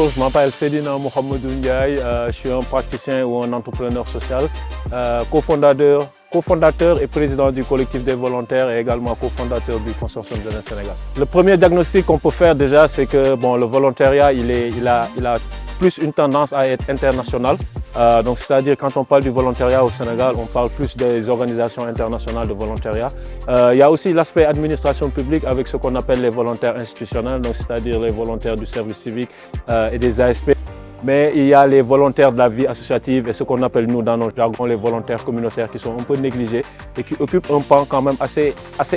Bonjour, je m'appelle Sedina Mohamedou Ndiaye, je suis un praticien ou un entrepreneur social, cofondateur et président du collectif des volontaires et également cofondateur du consortium Jeunesse Sénégal. Le premier diagnostic qu'on peut faire déjà, c'est que le volontariat, il a plus une tendance à être international. Donc c'est-à-dire quand on parle du volontariat au Sénégal, on parle plus des organisations internationales de volontariat. Il y a aussi l'aspect administration publique avec ce qu'on appelle les volontaires institutionnels, donc c'est-à-dire les volontaires du service civique et des ASP. Mais il y a les volontaires de la vie associative et ce qu'on appelle nous dans notre jargon les volontaires communautaires qui sont un peu négligés et qui occupent un pan quand même assez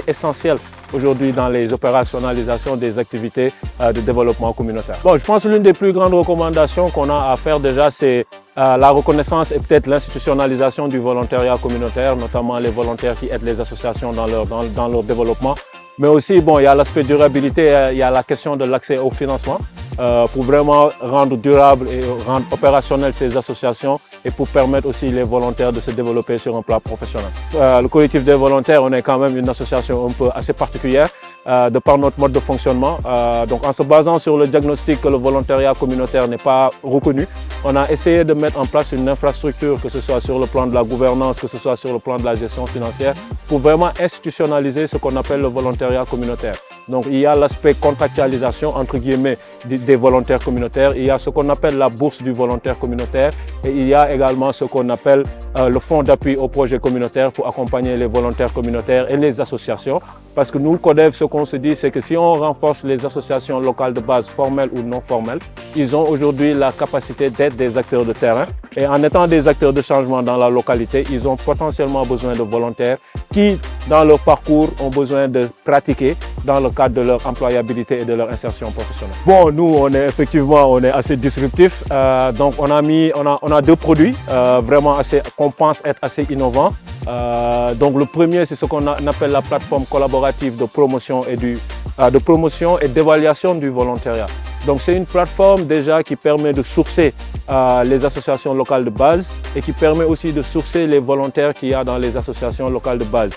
essentiel aujourd'hui dans les opérationnalisations des activités de développement communautaire. Bon, je pense que l'une des plus grandes recommandations qu'on a à faire déjà, c'est la reconnaissance et peut-être l'institutionnalisation du volontariat communautaire, notamment les volontaires qui aident les associations dans leur développement. Mais aussi, il y a l'aspect durabilité, il y a la question de l'accès au financement pour vraiment rendre durable et rendre opérationnel ces associations et pour permettre aussi les volontaires de se développer sur un plan professionnel. Le collectif des volontaires, on est quand même une association un peu assez particulière de par notre mode de fonctionnement. Donc en se basant sur le diagnostic que le volontariat communautaire n'est pas reconnu, on a essayé de mettre en place une infrastructure, que ce soit sur le plan de la gouvernance, que ce soit sur le plan de la gestion financière, pour vraiment institutionnaliser ce qu'on appelle le volontariat communautaire. Donc il y a l'aspect contractualisation entre guillemets des volontaires communautaires, il y a ce qu'on appelle la bourse du volontaire communautaire et il y a également ce qu'on appelle le fonds d'appui au projet communautaire pour accompagner les volontaires communautaires et les associations. Parce que nous, le CODEV, ce qu'on se dit, c'est que si on renforce les associations locales de base, formelles ou non formelles, ils ont aujourd'hui la capacité d'être des acteurs de terrain. Et en étant des acteurs de changement dans la localité, ils ont potentiellement besoin de volontaires qui, dans leur parcours, ont besoin de pratiquer dans le cadre de leur employabilité et de leur insertion professionnelle. Bon, nous, on est assez disruptifs. Donc, on a deux produits vraiment qu'on pense être assez innovants. Donc, le premier, c'est ce qu'on appelle la plateforme collaborative de promotion et d'évaluation du volontariat. Donc, c'est une plateforme déjà qui permet de sourcer les associations locales de base et qui permet aussi de sourcer les volontaires qu'il y a dans les associations locales de base.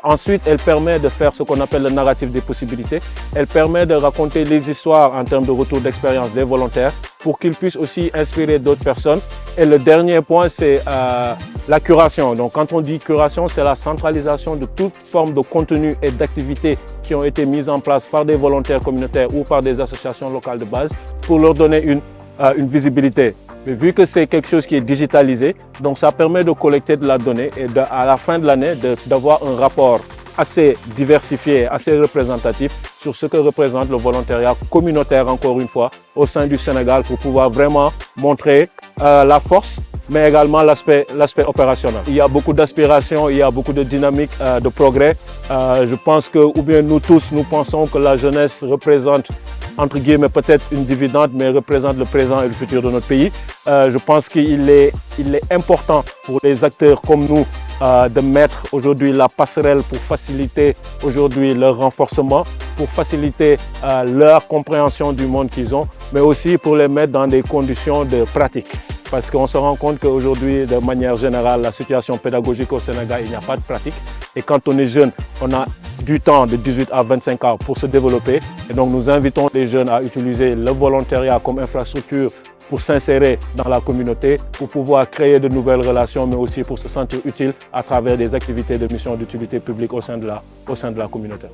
Ensuite, elle permet de faire ce qu'on appelle le narratif des possibilités. Elle permet de raconter les histoires en termes de retour d'expérience des volontaires pour qu'ils puissent aussi inspirer d'autres personnes. Et le dernier point, c'est la curation. Donc, quand on dit curation, c'est la centralisation de toute forme de contenu et d'activités qui ont été mises en place par des volontaires communautaires ou par des associations locales de base pour leur donner une visibilité. Mais vu que c'est quelque chose qui est digitalisé, donc ça permet de collecter de la donnée et à la fin de l'année d'avoir un rapport assez diversifié, assez représentatif sur ce que représente le volontariat communautaire, encore une fois, au sein du Sénégal pour pouvoir vraiment montrer la force, mais également l'aspect opérationnel. Il y a beaucoup d'aspirations, il y a beaucoup de dynamique, de progrès. Je pense que, ou bien nous tous, nous pensons que la jeunesse représente, entre guillemets, peut-être une dividende, mais représente le présent et le futur de notre pays. Je pense qu'il est important pour les acteurs comme nous de mettre aujourd'hui la passerelle pour faciliter aujourd'hui leur renforcement, pour faciliter leur compréhension du monde qu'ils ont, mais aussi pour les mettre dans des conditions de pratique. Parce qu'on se rend compte qu'aujourd'hui, de manière générale, la situation pédagogique au Sénégal, il n'y a pas de pratique. Et quand on est jeune, on a du temps de 18 à 25 ans pour se développer. Et donc, nous invitons les jeunes à utiliser le volontariat comme infrastructure pour s'insérer dans la communauté, pour pouvoir créer de nouvelles relations, mais aussi pour se sentir utile à travers des activités de mission d'utilité publique au sein de la communauté.